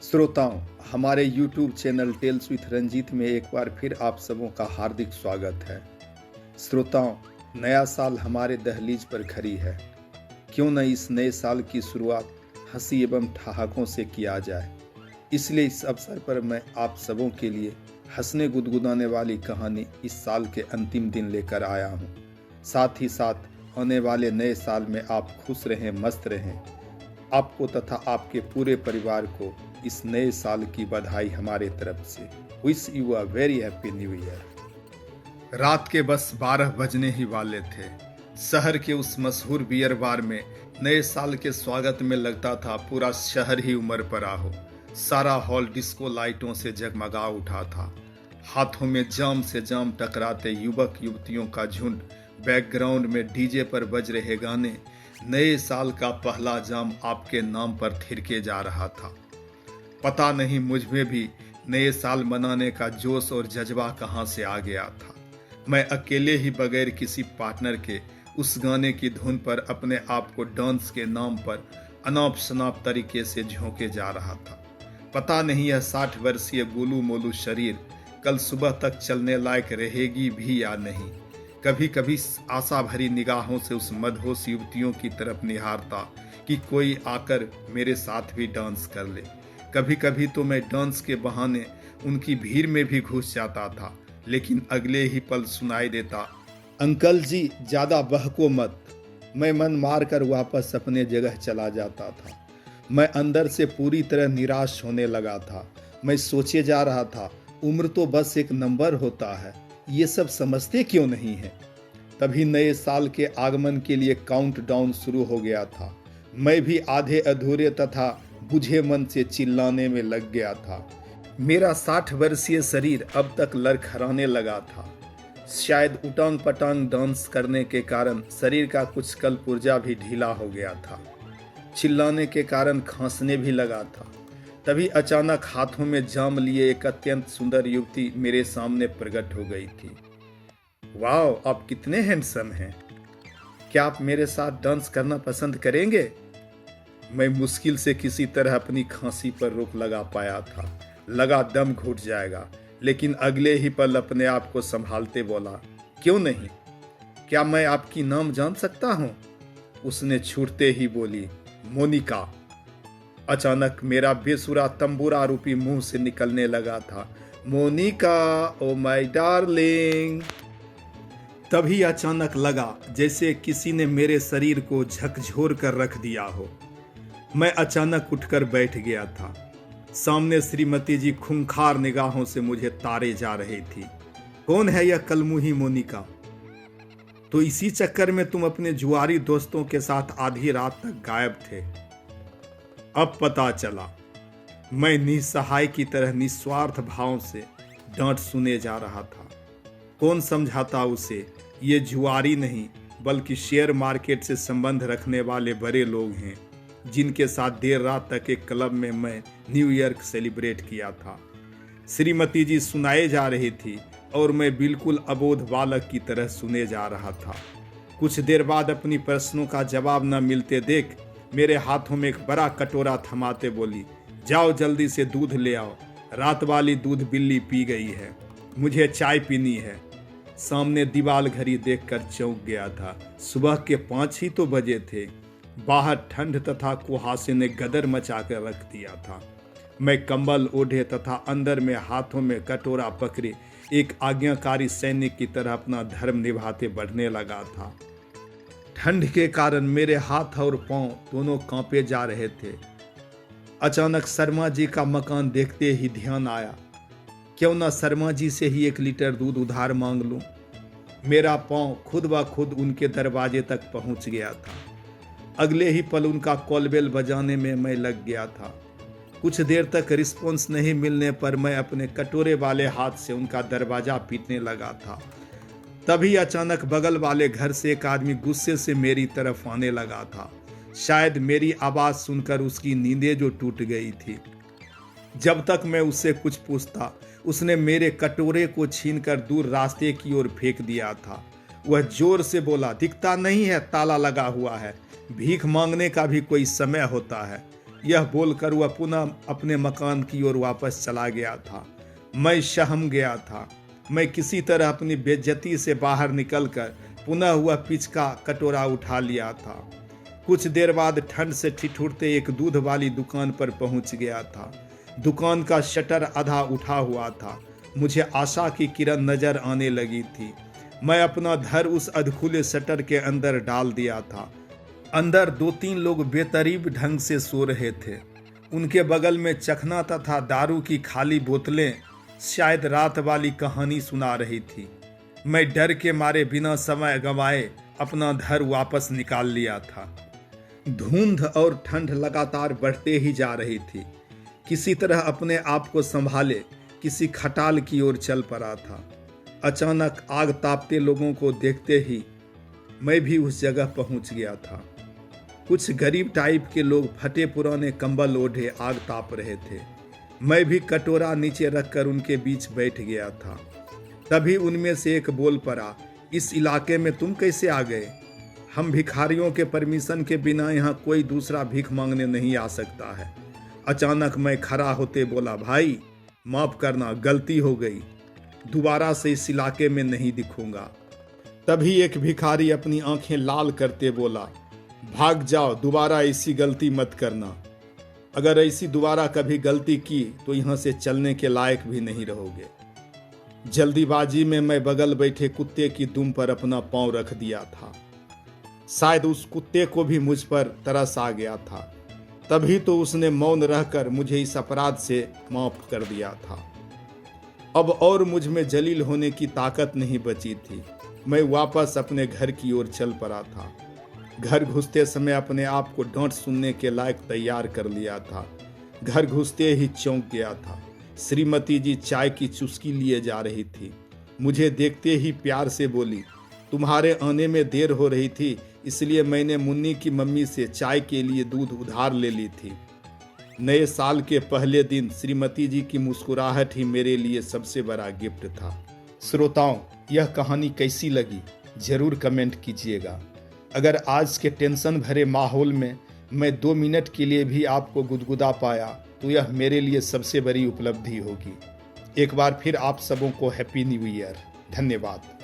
श्रोताओं, हमारे YouTube channel tales with Ranjit में एक बार फिर आप सबों का हार्दिक स्वागत है। श्रोताओं, नया साल हमारे दहलीज पर खड़ी है। क्यों न इस नए साल की शुरुआत हंसी एवं ठहाकों से किया जाए। इसलिए इस अवसर पर मैं आप सबों के लिए हंसने गुदगुदाने वाली कहानी इस साल के अंतिम दिन लेकर आया हूँ। साथ ही साथ आने वाले नए साल में आप खुश रहें, मस्त रहें। आपको तथा आपके पूरे परिवार को इस नए साल की बधाई हमारे तरफ से। Wish you a very happy new year. रात के बस 12 बजने ही वाले थे। शहर के उस मशहूर बियर बार में नए साल के स्वागत में लगता था पूरा शहर ही उमड़ पड़ा हो। सारा हॉल डिस्को लाइटों से जगमगा उठा था। हाथों में जाम से जाम टकराते युवक युवतियों का झुंड, बैकग्राउंड में डीजे पर बज रहे गाने। नए साल का पहला जाम आपके नाम पर थिरके जा रहा था। पता नहीं मुझ में भी नए साल मनाने का जोश और जज्बा कहाँ से आ गया था। मैं अकेले ही बगैर किसी पार्टनर के उस गाने की धुन पर अपने आप को डांस के नाम पर अनाप शनाप तरीके से झोंके जा रहा था। पता नहीं यह 60 वर्षीय गोलू मोलू शरीर कल सुबह तक चलने लायक रहेगी भी या नहीं। कभी कभी आशा भरी निगाहों से उस मदहोश युवतियों की तरफ निहारता कि कोई आकर मेरे साथ भी डांस कर ले। कभी कभी तो मैं डांस के बहाने उनकी भीड़ में भी घुस जाता था, लेकिन अगले ही पल सुनाई देता, अंकल जी ज्यादा बहको मत। मैं मन मार कर वापस अपने जगह चला जाता था। मैं अंदर से पूरी तरह निराश होने लगा था। मैं सोचे जा रहा था, उम्र तो बस एक नंबर होता है, ये सब समझते क्यों नहीं है। तभी नए साल के आगमन के लिए काउंटडाउन शुरू हो गया था। मैं भी आधे अधूरे तथा बुझे मन से चिल्लाने में लग गया था। मेरा 60 वर्षीय शरीर अब तक लड़खड़ाने लगा था। शायद उटांग पटांग डांस करने के कारण शरीर का कुछ कल पुर्जा भी ढीला हो गया था। चिल्लाने के कारण खांसने भी लगा था। तभी अचानक हाथों में जाम लिए एक अत्यंत सुंदर युवती मेरे सामने प्रकट हो गई थी। वाह, आप कितने हैंडसम हैं। क्या आप मेरे साथ डांस करना पसंद करेंगे? मैं मुश्किल से किसी तरह अपनी खांसी पर रोक लगा पाया था। लगा दम घुट जाएगा, लेकिन अगले ही पल अपने आप को संभालते बोला, क्यों नहीं, क्या मैं आपकी नाम जान सकता हूं? उसने छूटते ही बोली, मोनिका। अचानक मेरा बेसुरा तंबूरा रूपी मुंह से निकलने लगा था, मोनिका ओ माय डार्लिंग। तभी अचानक लगा जैसे किसी ने मेरे शरीर को झकझोर कर रख दिया हो। मैं अचानक उठकर बैठ गया था। सामने श्रीमती जी खूंखार निगाहों से मुझे तारे जा रही थी। कौन है यह कलमुही मोनिका? तो इसी चक्कर में तुम अपने जुआरी दोस्तों के साथ आधी रात तक गायब थे। अब पता चला। मैं निसहाय की तरह निस्वार्थ भाव से डांट सुने जा रहा था। कौन समझाता उसे, ये जुआरी नहीं बल्कि शेयर मार्केट से संबंध रखने वाले बड़े लोग हैं, जिनके साथ देर रात तक एक क्लब में मैं न्यू ईयर सेलिब्रेट किया था। श्रीमती जी सुनाए जा रही थी और मैं बिल्कुल अबोध बालक की तरह सुने जा रहा था। कुछ देर बाद अपनी प्रश्नों का जवाब न मिलते देख मेरे हाथों में एक बड़ा कटोरा थमाते बोली, जाओ जल्दी से दूध ले आओ, रात वाली दूध बिल्ली पी गई है, मुझे चाय पीनी है। सामने दीवाल घड़ी देखकर चौंक गया था। सुबह के 5 ही तो बजे थे। बाहर ठंड तथा कुहासे ने गदर मचा कर रख दिया था। मैं कंबल ओढ़े तथा अंदर में हाथों में कटोरा पकड़े एक आज्ञाकारी सैनिक की तरह अपना धर्म निभाते बढ़ने लगा था। ठंड के कारण मेरे हाथ और पांव दोनों कांपे जा रहे थे। अचानक शर्मा जी का मकान देखते ही ध्यान आया, क्यों ना शर्मा जी से ही 1 लीटर दूध उधार मांग लूं। मेरा पांव खुद ब खुद उनके दरवाजे तक पहुंच गया था। अगले ही पल उनका कॉलबेल बजाने में मैं लग गया था। कुछ देर तक रिस्पॉन्स नहीं मिलने पर मैं अपने कटोरे वाले हाथ से उनका दरवाजा पीटने लगा था। तभी अचानक बगल वाले घर से एक आदमी गुस्से से मेरी तरफ आने लगा था। शायद मेरी आवाज सुनकर उसकी नींदें जो टूट गई थी। जब तक मैं उससे कुछ पूछता, उसने मेरे कटोरे को छीनकर दूर रास्ते की ओर फेंक दिया था। वह जोर से बोला, दिखता नहीं है ताला लगा हुआ है, भीख मांगने का भी कोई समय होता है। यह बोलकर वह पुनः अपने मकान की ओर वापस चला गया था। मैं सहम गया था। मैं किसी तरह अपनी बेइज्जती से बाहर निकलकर पुनः वह पिच का कटोरा उठा लिया था। कुछ देर बाद ठंड से ठिठुरते एक दूध वाली दुकान पर पहुंच गया था। दुकान का शटर आधा उठा हुआ था। मुझे आशा की किरण नजर आने लगी थी। मैं अपना धर उस अधखुले शटर के अंदर डाल दिया था। अंदर 2-3 लोग बेतरीब ढंग से सो रहे थे। उनके बगल में चखना तथा दारू की खाली बोतलें शायद रात वाली कहानी सुना रही थी। मैं डर के मारे बिना समय गंवाए अपना धर वापस निकाल लिया था। धुंध और ठंड लगातार बढ़ते ही जा रही थी। किसी तरह अपने आप को संभाले किसी खटाल की ओर चल पड़ा था। अचानक आग तापते लोगों को देखते ही मैं भी उस जगह पहुंच गया था। कुछ गरीब टाइप के लोग फटे पुराने कंबल ओढ़े आग ताप रहे थे। मैं भी कटोरा नीचे रखकर उनके बीच बैठ गया था। तभी उनमें से एक बोल पड़ा, इस इलाके में तुम कैसे आ गए? हम भिखारियों के परमिशन के बिना यहाँ कोई दूसरा भीख मांगने नहीं आ सकता है। अचानक मैं खड़ा होते बोला, भाई माफ करना, गलती हो गई, दोबारा से इस इलाके में नहीं दिखूंगा। तभी एक भिखारी अपनी आंखें लाल करते बोला, भाग जाओ, दोबारा ऐसी गलती मत करना। अगर ऐसी दोबारा कभी गलती की तो यहाँ से चलने के लायक भी नहीं रहोगे। जल्दीबाजी में मैं बगल बैठे कुत्ते की दुम पर अपना पांव रख दिया था। शायद उस कुत्ते को भी मुझ पर तरस आ गया था। तभी तो उसने मौन रहकर मुझे इस अपराध से माफ कर दिया था। अब और मुझ में जलील होने की ताकत नहीं बची थी। मैं वापस अपने घर की ओर चल पड़ा था। घर घुसते समय अपने आप को डांट सुनने के लायक तैयार कर लिया था। घर घुसते ही चौंक गया था। श्रीमती जी चाय की चुस्की लिए जा रही थी। मुझे देखते ही प्यार से बोली, तुम्हारे आने में देर हो रही थी, इसलिए मैंने मुन्नी की मम्मी से चाय के लिए दूध उधार ले ली थी। नए साल के पहले दिन श्रीमती जी की मुस्कुराहट ही मेरे लिए सबसे बड़ा गिफ्ट था। श्रोताओं, यह कहानी कैसी लगी जरूर कमेंट कीजिएगा। अगर आज के टेंशन भरे माहौल में मैं 2 मिनट के लिए भी आपको गुदगुदा पाया तो यह मेरे लिए सबसे बड़ी उपलब्धि होगी। एक बार फिर आप सबों को हैप्पी न्यू ईयर। धन्यवाद।